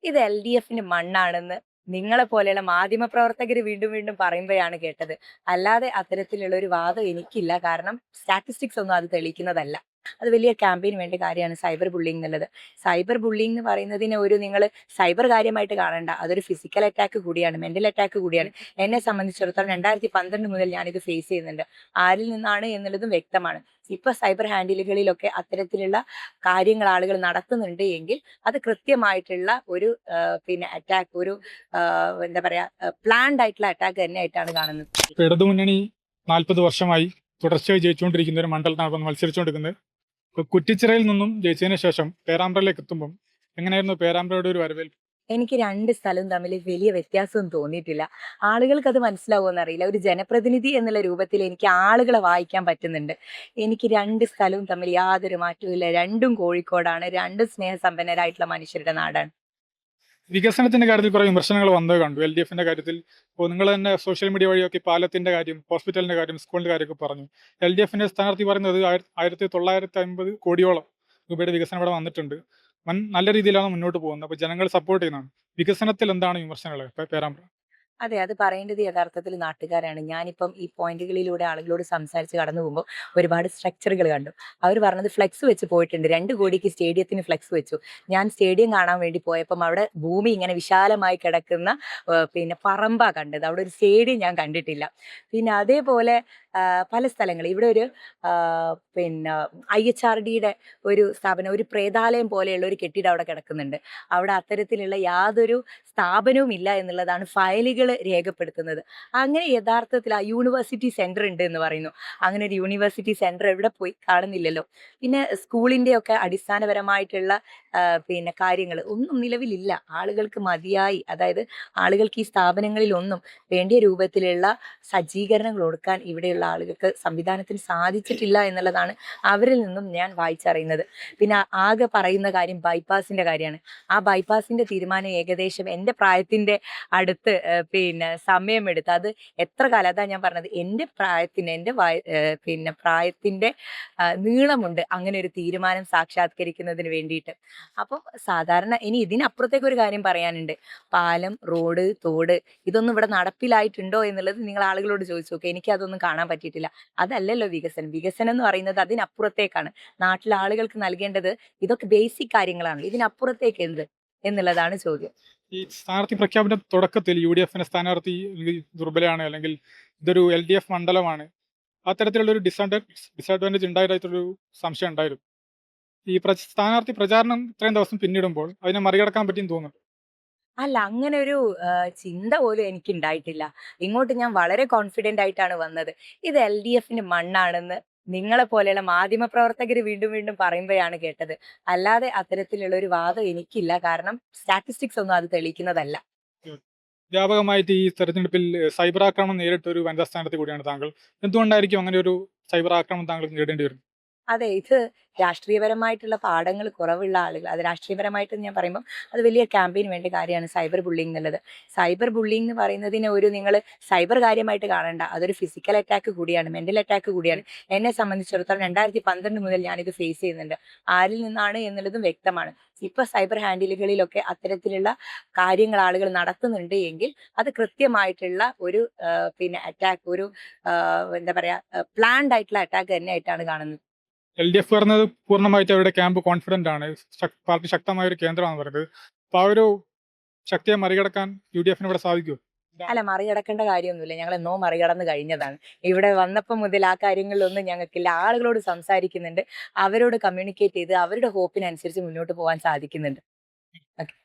ഇത് LDFന്റെ മണ്ണാണെന്ന് നിങ്ങളെ പോലെയുള്ള മാധ്യമപ്രവർത്തകർ വീണ്ടും വീണ്ടും പറയുമ്പോഴാണ് കേട്ടത്. അല്ലാതെ അത്തരത്തിലുള്ള ഒരു വാദം എനിക്കില്ല. കാരണം സ്റ്റാറ്റിസ്റ്റിക്സ് ഒന്നും അത് തെളിയിക്കുന്നതല്ല. അത് വലിയ ക്യാമ്പയിന് വേണ്ട കാര്യമാണ് സൈബർ ബുള്ളിങ് എന്നുള്ളത്. സൈബർ ബുള്ളിങ് എന്ന് പറയുന്നതിനെ നിങ്ങൾ സൈബർ കാര്യമായിട്ട് കാണണ്ട. അതൊരു ഫിസിക്കൽ അറ്റാക്ക് കൂടിയാണ്, മെന്റൽ അറ്റാക്ക് കൂടിയാണ്. എന്നെ സംബന്ധിച്ചിടത്തോളം 2012 മുതൽ ഞാനിത് ഫേസ് ചെയ്യുന്നുണ്ട്. ആരിൽ നിന്നാണ് എന്നുള്ളതും വ്യക്തമാണ്. ഇപ്പൊ സൈബർ ഹാൻഡിലുകളിലൊക്കെ അത്തരത്തിലുള്ള കാര്യങ്ങൾ ആളുകൾ നടത്തുന്നുണ്ട് എങ്കിൽ അത് കൃത്യമായിട്ടുള്ള ഒരു അറ്റാക്ക്, ഒരു എന്താ പറയാ, പ്ലാൻഡ് ആയിട്ടുള്ള അറ്റാക്ക് തന്നെ ആയിട്ടാണ് കാണുന്നത്. ഇടതുമുന്നണി 40 വർഷമായി തുടർച്ചയായി ജയിച്ചുകൊണ്ടിരിക്കുന്ന ഒരു മണ്ഡലത്താണ് മത്സരിച്ചുകൊണ്ടിരിക്കുന്നത്. കുറ്റിച്ചിറയിൽ നിന്നും ജയിച്ചതിന് ശേഷം പേരാമ്പ്രയിലേക്ക് എത്തുമ്പം എങ്ങനെയായിരുന്നു പേരാമ്പ്രയുടെ ഒരു വരവേൽപ്പ്? എനിക്ക് രണ്ട് സ്ഥലവും തമ്മിൽ വലിയ വ്യത്യാസമൊന്നും തോന്നിയിട്ടില്ല. ആളുകൾക്ക് അത് മനസ്സിലാവുമെന്ന് അറിയില്ല. ഒരു ജനപ്രതിനിധി എന്നുള്ള രൂപത്തിൽ എനിക്ക് ആളുകളെ വായിക്കാൻ പറ്റുന്നുണ്ട്. എനിക്ക് രണ്ട് സ്ഥലവും തമ്മിൽ യാതൊരു മാറ്റവും ഇല്ല. രണ്ടും കോഴിക്കോടാണ്. രണ്ടും സ്നേഹസമ്പന്നരായിട്ടുള്ള മനുഷ്യരുടെ നാടാണ്. വികസനത്തിന്റെ കാര്യത്തിൽ കുറെ വിമർശനങ്ങൾ വന്നത് കണ്ടു. LDFന്റെ കാര്യത്തിൽ ഇപ്പോൾ നിങ്ങൾ തന്നെ സോഷ്യൽ മീഡിയ വഴിയൊക്കെ പാലത്തിന്റെ കാര്യം, ഹോസ്പിറ്റലിന്റെ കാര്യം, സ്കൂളിന്റെ കാര്യമൊക്കെ പറഞ്ഞു. LDFന്റെ സ്ഥാനാർത്ഥി പറയുന്നത് 1950 കോടിയോളം രൂപയുടെ വികസനം ഇവിടെ വന്നിട്ടുണ്ട്. നല്ല രീതിയിലാണ് മുന്നോട്ട് പോകുന്നത്. അപ്പോൾ ജനങ്ങൾ സപ്പോർട്ട് ചെയ്യുന്നതാണ്. വികസനത്തിൽ എന്താണ് വിമർശനങ്ങൾ പേരാമ്പ്ര? അതെ, അത് പറയേണ്ടത് യഥാർത്ഥത്തിൽ നാട്ടുകാരാണ്. ഞാനിപ്പം ഈ പോയിന്റുകളിലൂടെ ആളുകളോട് സംസാരിച്ച് കടന്നു പോകുമ്പോൾ ഒരുപാട് സ്ട്രക്ചറുകൾ കണ്ടു. അവർ പറഞ്ഞത് ഫ്ലെക്സ് വെച്ച് പോയിട്ടുണ്ട്. 2 കോടിക്ക് സ്റ്റേഡിയത്തിന് ഫ്ലെക്സ് വെച്ചു. ഞാൻ സ്റ്റേഡിയം കാണാൻ വേണ്ടി പോയപ്പം അവിടെ ഭൂമി ഇങ്ങനെ വിശാലമായി കിടക്കുന്ന പറമ്പാ കണ്ടത്. അവിടെ ഒരു സ്റ്റേഡിയം ഞാൻ കണ്ടിട്ടില്ല. പിന്നെ അതേപോലെ പല സ്ഥലങ്ങൾ ഇവിടെ ഒരു പിന്നെ IHRDയുടെ ഒരു സ്ഥാപനം, ഒരു പ്രേതാലയം പോലെയുള്ള ഒരു കെട്ടിടം അവിടെ കിടക്കുന്നുണ്ട്. അവിടെ അത്തരത്തിലുള്ള യാതൊരു സ്ഥാപനവും ഇല്ല എന്നുള്ളതാണ് ഫയലുകൾ രേഖപ്പെടുത്തുന്നത്. അങ്ങനെ യഥാർത്ഥത്തിൽ ആ യൂണിവേഴ്സിറ്റി സെന്റർ ഉണ്ട് എന്ന് പറയുന്നു. അങ്ങനെ ഒരു യൂണിവേഴ്സിറ്റി സെന്റർ എവിടെ പോയി കാണുന്നില്ലല്ലോ. പിന്നെ സ്കൂളിൻ്റെ ഒക്കെ അടിസ്ഥാനപരമായിട്ടുള്ള കാര്യങ്ങൾ ഒന്നും നിലവിലില്ല. ആളുകൾക്ക് മതിയായി, അതായത് ആളുകൾക്ക് ഈ സ്ഥാപനങ്ങളിലൊന്നും വേണ്ടിയ രൂപത്തിലുള്ള സജ്ജീകരണങ്ങൾ കൊടുക്കാൻ ഇവിടെയുള്ള ആളുകൾക്ക് സംവിധാനത്തിന് സാധിച്ചിട്ടില്ല എന്നുള്ളതാണ് അവരിൽ നിന്നും ഞാൻ വായിച്ചറിയുന്നത്. പിന്നെ ആകെ പറയുന്ന കാര്യം ബൈപ്പാസിന്റെ കാര്യമാണ്. ആ ബൈപ്പാസിന്റെ തീരുമാനം ഏകദേശം എൻ്റെ പ്രായത്തിന്റെ അടുത്ത് സമയമെടുത്ത്, അത് എത്ര കാലം, അതാ ഞാൻ പറഞ്ഞത്, എൻ്റെ പ്രായത്തിന്, എൻ്റെ പ്രായത്തിന്റെ നീളമുണ്ട് അങ്ങനെ ഒരു തീരുമാനം സാക്ഷാത്കരിക്കുന്നതിന് വേണ്ടിയിട്ട്. അപ്പം സാധാരണ ഇനി ഇതിനപ്പുറത്തേക്ക് ഒരു കാര്യം പറയാനുണ്ട്. പാലം, റോഡ്, തോട് ഇതൊന്നും ഇവിടെ നടപ്പിലായിട്ടുണ്ടോ എന്നുള്ളത് നിങ്ങൾ ആളുകളോട് ചോദിച്ചു നോക്കുക. എനിക്ക് അതൊന്നും കാണാൻ പറ്റിയിട്ടില്ല. അതല്ലല്ലോ വികസനം. വികസനം എന്ന് പറയുന്നത് അതിനപ്പുറത്തേക്കാണ്. നാട്ടിലെ ആളുകൾക്ക് നൽകേണ്ടത് ഇതൊക്കെ ബേസിക് കാര്യങ്ങളാണ്. ഇതിനപ്പുറത്തേക്ക് എന്ത് എന്നുള്ളതാണ് ചോദ്യം. ഈ സ്ഥാനാർത്ഥി പ്രഖ്യാപന തുടക്കത്തിൽ UDFന്റെ സ്ഥാനാർത്ഥി ദുർബലയാണ്, അല്ലെങ്കിൽ ഇതൊരു LDF മണ്ഡലമാണ്, അത്തരത്തിലുള്ള ഒരു ഡിസഡ്വാൻറ്റേജ് ഉണ്ടായിട്ടൊരു സംശയം ഉണ്ടായിരുന്നു. ഈ സ്ഥാനാർത്ഥി പ്രചാരണം ഇത്രയും ദിവസം പിന്നിടുമ്പോൾ അതിനെ മറികടക്കാൻ പറ്റിയെന്ന് തോന്നുന്നു. അല്ല, അങ്ങനെ ഒരു ചിന്ത പോലും എനിക്ക് ഉണ്ടായിട്ടില്ല. ഇങ്ങോട്ട് ഞാൻ വളരെ കോൺഫിഡന്റ് ആയിട്ടാണ് വന്നത്. ഇത് LDFന്റെ മണ്ണാണെന്ന് നിങ്ങളെ പോലെയുള്ള മാധ്യമപ്രവർത്തകർ വീണ്ടും വീണ്ടും പറയുമ്പോഴാണ് കേട്ടത്. അല്ലാതെ അത്തരത്തിലുള്ള ഒരു വാദം എനിക്കില്ല. കാരണം സ്റ്റാറ്റിസ്റ്റിക്സ് ഒന്നും അത് തെളിയിക്കുന്നതല്ല. വ്യാപകമായിട്ട് ഈ തെരഞ്ഞെടുപ്പിൽ സൈബർ ആക്രമണം നേരിട്ട ഒരു വനിതാ സ്ഥാനാർത്ഥി കൂടിയാണ് താങ്കൾ. എന്തുകൊണ്ടായിരിക്കും അങ്ങനെ ഒരു സൈബർ ആക്രമണം താങ്കൾക്ക് നേരിടേണ്ടി വരുന്നത്? അതെ, ഇത് രാഷ്ട്രീയപരമായിട്ടുള്ള പാഠങ്ങൾ കുറവുള്ള ആളുകൾ, അത് രാഷ്ട്രീയപരമായിട്ട് ഞാൻ പറയുമ്പോൾ അത് വലിയ ക്യാമ്പയിന് വേണ്ട കാര്യമാണ് സൈബർ ബുള്ളിങ് എന്നുള്ളത്. സൈബർ ബുള്ളിങ് എന്ന് പറയുന്നതിനെ നിങ്ങൾ സൈബർ കാര്യമായിട്ട് കാണണ്ട. അതൊരു ഫിസിക്കൽ അറ്റാക്ക് കൂടിയാണ്, മെന്റൽ അറ്റാക്ക് കൂടിയാണ്. എന്നെ സംബന്ധിച്ചിടത്തോളം 2012 മുതൽ ഞാനിത് ഫേസ് ചെയ്യുന്നുണ്ട്. ആരിൽ നിന്നാണ് എന്നുള്ളതും വ്യക്തമാണ്. ഇപ്പൊ സൈബർ ഹാൻഡിലുകളിലൊക്കെ അത്തരത്തിലുള്ള കാര്യങ്ങൾ ആളുകൾ നടത്തുന്നുണ്ട് എങ്കിൽ അത് കൃത്യമായിട്ടുള്ള ഒരു അറ്റാക്ക്, ഒരു എന്താ പറയാ, പ്ലാൻഡ് ആയിട്ടുള്ള അറ്റാക്ക് തന്നെ ആയിട്ടാണ് കാണുന്നത്. LDF പറഞ്ഞത് പൂർണ്ണമായിട്ട് അവരുടെ ക്യാമ്പ് കോൺഫിഡന്റ് ആണ്, പാർട്ടി ശക്തമായ ഒരു കേന്ദ്രമാണ് പറയുന്നത്. അപ്പൊ ആ ഒരു ശക്തിയെ മറികടക്കാൻ UDFന് ഇവിടെ സാധിക്കുമോ? അല്ല, മറികടക്കേണ്ട കാര്യമൊന്നുമില്ല. ഞങ്ങൾ എന്നോ മറികടന്ന് കഴിഞ്ഞതാണ്. ഇവിടെ വന്നപ്പോൾ മുതൽ ആ കാര്യങ്ങളിലൊന്നും ഞങ്ങൾക്കില്ല. ആളുകളോട് സംസാരിക്കുന്നുണ്ട്, അവരോട് കമ്മ്യൂണിക്കേറ്റ് ചെയ്ത് അവരുടെ ഹോപ്പിനനുസരിച്ച് മുന്നോട്ട് പോകാൻ സാധിക്കുന്നുണ്ട്. ഓക്കെ.